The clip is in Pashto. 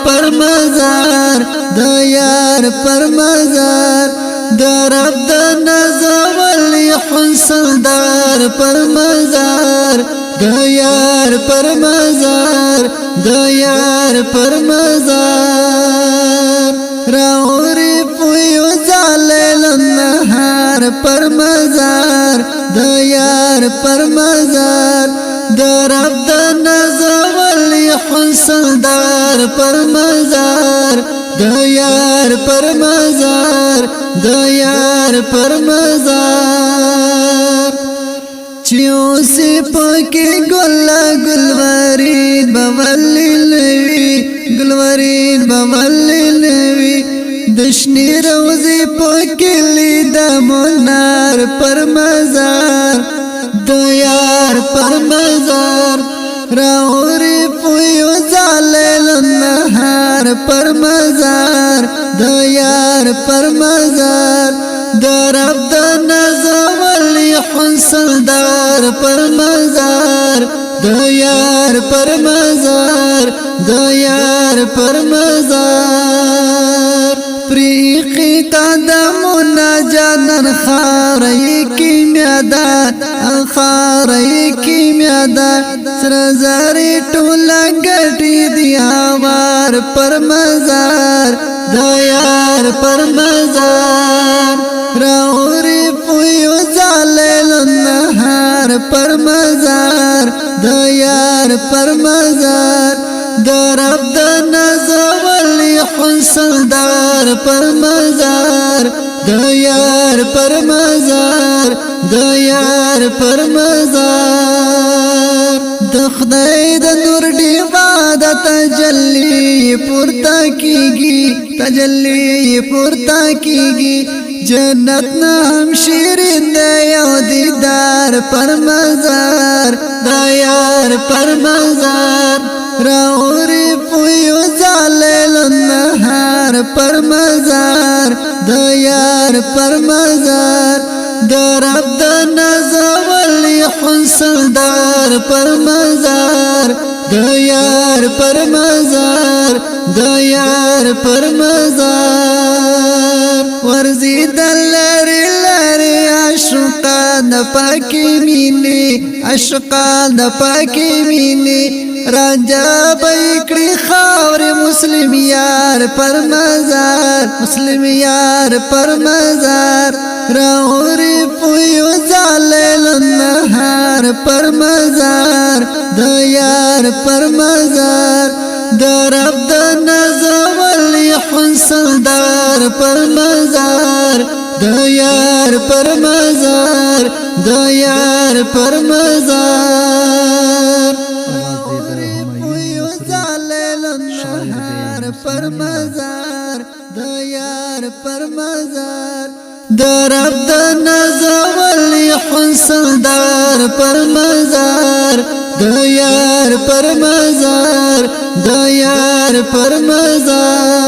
پر مزار د یار پر مزار د رب د نازولی حسندار پر مزار د یار پر مزار د یار پر مزار راوری پویو زالیل النهار پر مزار د یار پر مزار د رب د نازولی حسندار پر مزار د یار پر مزار د یار پر مزار چیوسی پاکی گلا گلورین بولی لوی گلورین بولی لوی دشنی روزی پاکی لید منار پر مزار د یار پر مزار راوری پویو زالیل النهار پر مزار د یار پر مزار د رب د نازولی حسندار پر مزار د یار پر مزار د یار پر مزار پریقی قدمنا جانن خاری کیمیادا خاری کیمیادا سرزاری ټولا گٹی دیوار پر مزار د یار پر مزار راوری پویو زالیل النهار پر مزار د یار پر مزار د رب د نازولی حسندار پر مزار د یار پر مزار د یار پر مزار د خدای د نور ډیوا د تجلی پورته کیږي تجلی پورته کیږي جنت نام شیرین دی یو دیدار پر مزار د یار پر مزار راوری پویو زالیل النهار پر مزار د یار پر مزار د رب د نازولی حسندار پر مزار د یار پر مزار د یار پر مزار ورزی دلری لری عشقان پاکی مینی عشقان پاکی مینی رانجا بیکڑی خاور مسلم یار پر مزار مسلم یار پر مزار راوری پویو زالیل النهار پر مزار د یار پر مزار د رب د نازولی حسندار پر مزار د یار پر مزار د یار پر مزار پر مزار د یار پر مزار د رب د نازولی حسندار پر مزار د یار پر مزار د یار پر مزار